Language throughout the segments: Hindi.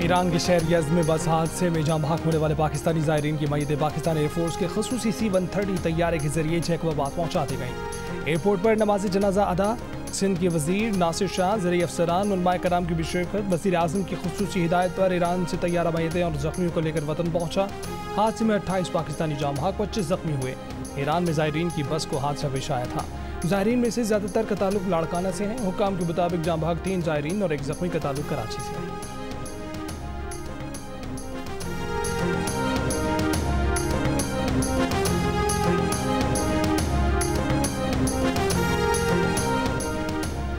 ईरान के शहर यज़्द में बस हादसे में जहां भाग होने वाले पाकिस्तानी ज़ायरीन की मैयतें पाकिस्तान एयरफोर्स के ख़ुसूसी C-130 तैयारे के जरिए जैकबाबाद पहुंचा दी गई। एयरपोर्ट पर नमाज जनाजा अदा, सिंध के वज़ीर नासिर शाह, ज़रिए अफसरान, उलमाए कराम की भी शिरकत। वज़ीर आज़म की ख़ुसूसी हिदायत पर ईरान से तैयारा मैयतें और ज़ख्मियों को लेकर वतन पहुंचा। हादसे में 28 पाकिस्तानी जाम भाग, 25 ज़ख्मी हुए। ईरान में ज़ायरीन की बस को हादसा पेश आया था। ज़ायरीन में से ज़्यादातर का ताल्लुक लाड़काना से है। हुक्काम के मुताबिक जाम भाग 3 ज़ायरीन और 1 ज़ख्मी का ताल्लुक कराची से है।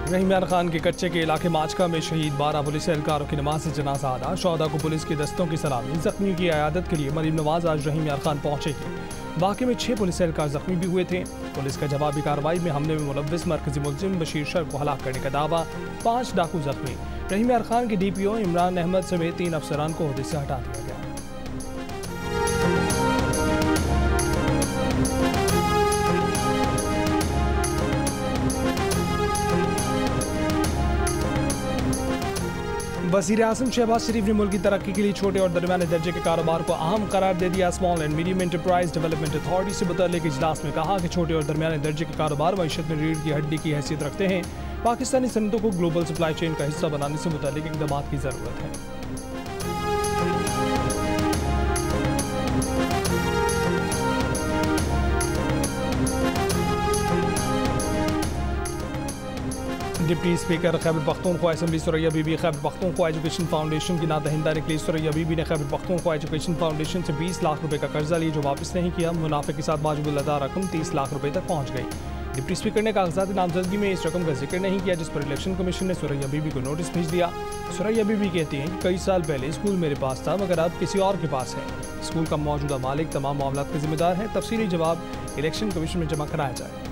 रहीम यार खान के कच्चे के इलाके माचका में शहीद 12 पुलिस एहलकारों की नमाज जनाजा अदा। शोहदा को पुलिस की दस्तों की सलामी। जख्मियों की अयादत के लिए मरीम नवाज आज रहीम यार खान पहुंचेगी। वाक़े में 6 पुलिस एहलकार जख्मी भी हुए थे। पुलिस का जवाबी कार्रवाई में हमले में मुलव्विस मरकजी मुलजिम बशीर शर को हलाक करने का दावा। 5 डाकू जख्मी। रहीम यार खान के DPO इमरान अहमद समेत 3 अफसरान को ओहदे से हटा दिया गया। वज़ीर आज़म शहबाज शरीफ ने मुल्क की तरक्की के लिए छोटे और दरमियाने दर्जे के कारोबार को अहम करार दे दिया। Small and medium enterprise development authority से मुतल्लिक इजलास में कहा कि छोटे और दरमियाने दर्जे के कारोबार मईशत में रीढ़ की हड्डी की हैसियत रखते हैं। पाकिस्तानी सनतों को ग्लोबल सप्लाई चेन का हिस्सा बनाने से मुतल्लिक इक़दाम की ज़रूरत है। Deputy speaker Khyber Pakhtunkhwa assembly Suraiya Bibi Khyber Pakhtunkhwa education foundation की नादहिंदा निकली। सुरैया बीबी ने खैबर पख्तूनख्वा एजुकेशन फाउंडेशन से 20 लाख रुपए का कर्जा लिया जो वापस नहीं किया। मुनाफे के साथ वाजिबुल अदा रकम 30 लाख रुपए तक पहुंच गई। डिप्टी स्पीकर ने कागजात नामजदगी में इस रकम का जिक्र नहीं किया, जिस पर इलेक्शन कमीशन ने सुरैया बीबी को नोटिस भेज दिया। सुरैया बीबी कहती हैं कि कई साल पहले स्कूल मेरे पास था मगर अब किसी और के पास है। स्कूल का मौजूदा मालिक तमाम मामला का जिम्मेदार है। तफसीली जवाब इलेक्शन कमीशन में जमा कराया जाए।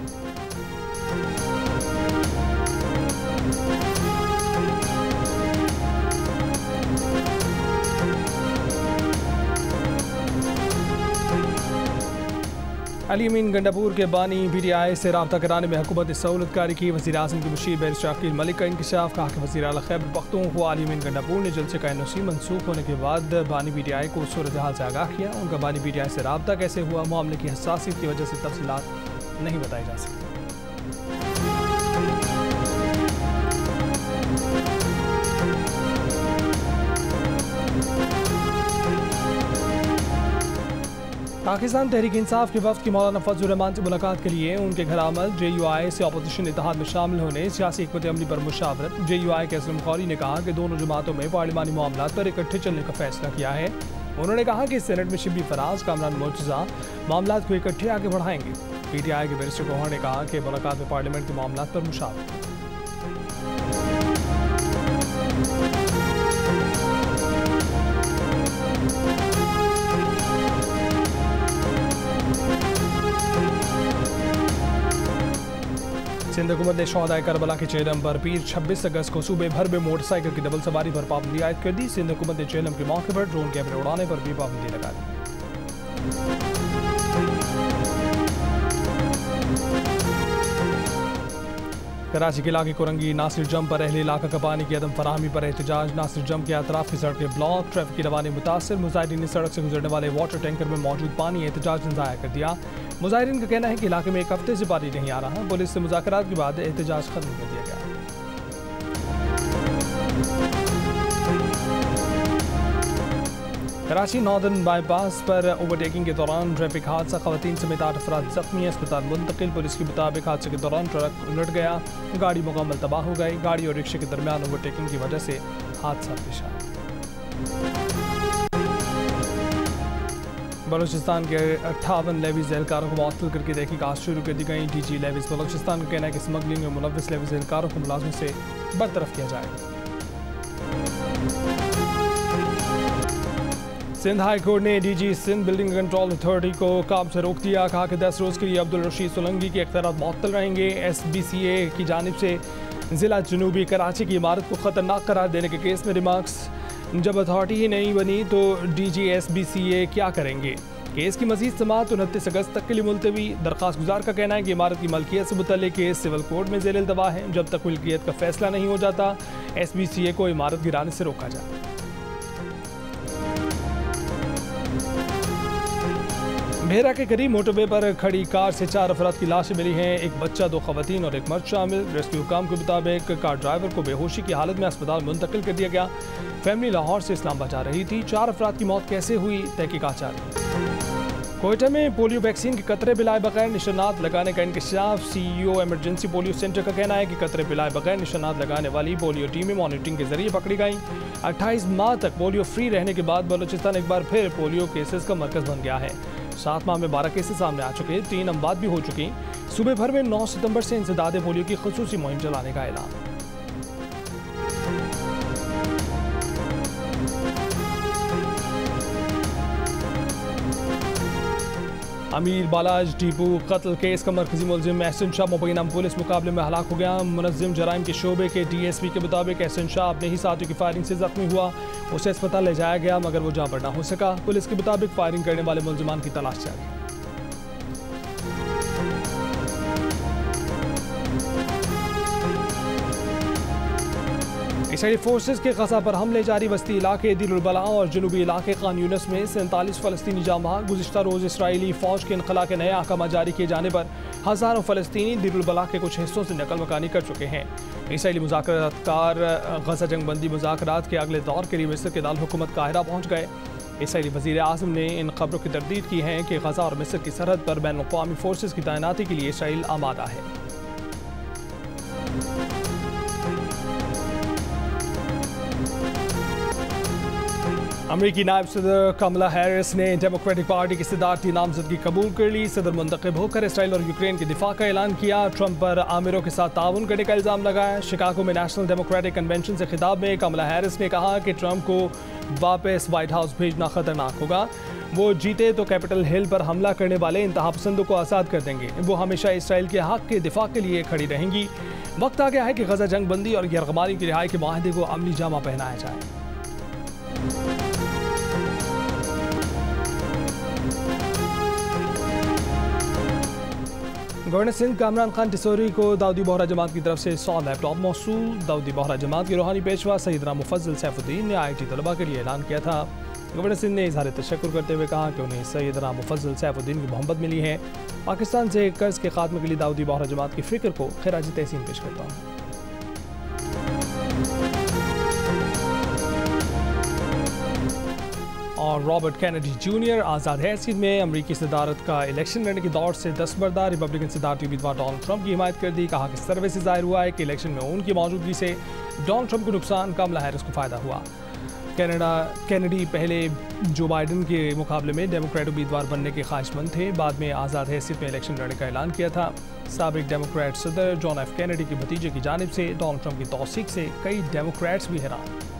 अली अमीन गंडापुर के बानी PTI से रब्ता कराने में हुकूमत ने सहूलत कारी की। वज़ीर आज़म के मुशीर बैरिस्टर अकील मलिक का इंकशाफ। कहा कि वज़ीर आला खैबर पख्तूनख्वा अली अमीन गंडापुर ने जलसे का NOC मनसूख होने के बाद बानी PTI को सूरत हाल से आगाह किया। उनका बानी PTI से रब्ता कैसे हुआ, मामले की हसासियत की वजह से तफसीलात नहीं बताई जा सकती। पाकिस्तान तहरीक इंसाफ के वफ़द की मौलाना फजलुर रहमान से मुलाकात के लिए उनके घर आमद। JUI से अपोजिशन इत्तेहाद में शामिल होने, सियासी हिकमत अमली पर मुशावरत। JUI के असलम खौरी ने कहा कि दोनों जमातों में पार्लिमानी मामलात पर इकट्ठे चलने का फैसला किया है। उन्होंने कहा कि सेनेट में शिब्बी फराज, कामरान मुर्तज़ा मामलात को इकट्ठे आगे बढ़ाएंगे। PTI के बैरिस्टर गौहर ने कहा कि मुलाकात में पार्लियामेंट के मामलात पर मुशावरत। सिंध हुकूमत ने शोहदाए करबला के चेहलम पर पीर 26 अगस्त को सूबे भर में मोटरसाइकिल की डबल सवारी पर पाबंदी आयद कर दी। सिंध हुकूमत ने चेहलम के मौके पर ड्रोन कैमरे उड़ाने पर भी पाबंदी लगा दी। कराची के इलाके कोरंगी नासिर जम पर अहले इलाका का पानी की अदम फराहमी पर एहतजाज। नासिर जम के अतराफ की सड़कें ब्लॉक, ट्रैफिक की रवानी मुतासर। मुजाहिरीन ने सड़क से गुजरने वाले वाटर टैंकर में मौजूद पानी एहतजाज ने ज़ाया कर दिया। मुजाहिरीन का कहना है कि इलाके में 1 हफ्ते से पानी नहीं आ रहा। पुलिस से मुज़ाकरात के बाद एहतजाज खत्म कर दिया गया। कराची नॉर्दर्न बाईपास पर ओवरटेकिंग के दौरान ट्रैफिक हादसा, खवातीन समेत 8 अफराद जख्मी, अस्पताल मुंतकिल। पुलिस के मुताबिक हादसे के दौरान ट्रक उलट गया, गाड़ी मुकम्मल तबाह हो गई। गाड़ी और रिक्शे के दरमियान ओवरटेकिंग की वजह से हादसा पेश आया। बलूचिस्तान के 58 लेवीज एहलकारों को मुअत्तल करके तहकीकात शुरू कर दी गई। DG लेवीज बलूचिस्तान का कहना है कि स्मगलिंग में मुलव्विस लेवीज एहलकारों को मुलाजमत से बरतरफ किया जाएगा। सिंध हाई कोर्ट ने DG Sindh building control authority को काम से रोक दिया। कहा कि 10 रोज़ के लिए अब्दुल रशीद सोलंकी के इख्तियारात मुअत्तल रहेंगे। SBCA की जानिब से ज़िला जनूबी कराची की इमारत को ख़तरनाक करार देने के केस में रिमार्क्स। जब अथॉरिटी ही नहीं बनी तो DG SBCA क्या करेंगे। केस की मज़ीद समाअत 29 अगस्त तक के लिए मुलतवी। दरख्वास्त गुजार का कहना है कि इमारत की मलकियत से मुतल्लिक केस सिविल कोर्ट में ज़ेर इल्तवा है। जब तक मिल्कियत का फैसला नहीं हो जाता SBCA को इमारत गिराने से रोका जाए। भेरा के करीब मोटरवे पर खड़ी कार से 4 अफराद की लाशें मिली हैं। एक बच्चा, 2 खवातीन और एक मर्द शामिल। रेस्क्यू हुकाम के मुताबिक कार ड्राइवर को बेहोशी की हालत में अस्पताल मुंतकिल कर दिया गया। फैमिली लाहौर से इस्लामाबाद जा रही थी। 4 अफराद की मौत कैसे हुई, तहकीकात जारी। कोयटा में पोलियो वैक्सीन के कतरे पिलाए बगैर निशानात लगाने का इंकशाफ। CEO इमरजेंसी पोलियो सेंटर का कहना है कि कतरे पिलाए बगैर निशानात लगाने वाली पोलियो टीमें मॉनिटरिंग के जरिए पकड़ी गईं। 28 माह तक पोलियो फ्री रहने के बाद बलूचिस्तान एक बार फिर पोलियो केसेस का मरकज बन गया है। 7 माह में 12 केसेस सामने आ चुके, 3 अमवात भी हो चुकी। सूबे भर में 9 सितंबर से इंसदाद पोलियो की खुसूसी मुहिम चलाने का ऐलान। अमीर बालाज टीपू कत्ल केस का मरकजी मुलजिम एहसन शाह मुबैना पुलिस मुकाबले में हलाक हो गया। मुनज़्ज़िम जराइम के शोबे के DSP के मुताबिक एहसन शाह अपने ही साथियों की फायरिंग से जख्मी हुआ। उसे अस्पताल ले जाया गया मगर वो जहाँ पर ना हो सका। पुलिस के मुताबिक फायरिंग करने वाले मुलजिमान की तलाश जारी। इसराइली फोर्सेस के गजा पर हमले जारी। वस्ती इलाके दिल-उल-बला और जनूबी इलाके खान यूनिस में 47 फ़लस्तीनी जाँ बहक। गुज़िश्ता रोज़ इसराइली फ़ौज के इनखला के नए अहकाम जारी किए जाने पर हज़ारों फ़लस्तीनी दिल-उल-बला के कुछ हिस्सों से नकल मकानी कर चुके हैं। इसराइली मुज़ाकरातकार गजा जंग बंदी मुज़ाकरात के अगले दौर के लिए मिस्र के दारुल-हुकूमत काहिरा पहुँच गए। इसराइली वज़ीर आज़म ने इन खबरों की तरदीद की है कि गजा और मिस्र की सरहद पर बैनुल-अक़वामी फ़ोर्सेस की तैनाती के लिए इसराइल आमादा है। अमरीकी नायब सदर कमला हैरिस ने डेमोक्रेटिक पार्टी की सदारती नामजदगी कबूल कर ली। सदर मुंतखब होकर इसराइल और यूक्रेन के दिफा का ऐलान किया। ट्रंप पर आमिरों के साथ ताउन करने का इल्ज़ाम लगाया। शिकागो में नेशनल डेमोक्रेटिक कन्वेंशन से खिताब में कमला हैरिस ने कहा कि ट्रंप को वापस व्हाइट हाउस भेजना खतरनाक होगा। वो जीते तो कैपिटल हिल पर हमला करने वाले इंतहा पसंदों को आज़ाद कर देंगे। वो हमेशा इसराइल के हक के दिफा के लिए खड़ी रहेंगी। वक्त आ गया है कि गजा जंग बंदी और यरगमारी की रिहाई के माहदे को अमली जामा पहनाया जाए। गवर्नर सिंध का इमरान खान टिसोरी को दाऊदी बोहरा जमात की तरफ से 100 लैपटॉप मौसूल। दाऊदी बोहरा जमात के रूहानी पेशवा सैयदना मुफज्जल सैफुद्दीन ने IT तलबा के लिए ऐलान किया था। गवर्नर सिंध ने इजहार तशक्कुर करते हुए कहा कि उन्हें सैयदना मुफज्जल सैफुद्दीन की मोहब्बत मिली है। पाकिस्तान से कर्ज के खात्मे के लिए दाऊदी बोहरा जमात की फ़िक्र को खिराज तहसीन पेश करता हूँ। और रॉबर्ट कैनेडी जूनियर आज़ाद हैसियत में अमरीकी सदारत का इलेक्शन लड़ने की दौड़ से दस्तबरदार। रिपब्लिकन सदारती उम्मीदवार डोनाल्ड ट्रंप की हिमायत कर दी। कहा कि सर्वे से जाहिर हुआ है कि इलेक्शन में उनकी मौजूदगी से डोनाल्ड ट्रंप को नुकसान, कमला हैरिस को फ़ायदा हुआ। कैनेडी पहले जो बाइडन के मुकाबले में डेमोक्रेट उम्मीदवार बनने के ख्वाहिशमंद थे। बाद में आज़ाद हैसियत में इलेक्शन लड़ने का ऐलान किया था। साबिक डेमोक्रेट सदर जॉन F. कैनेडी के भतीजे की जानिब से डोनाल्ड ट्रंप की तौसीक से कई डेमोक्रेट्स भी हैरान।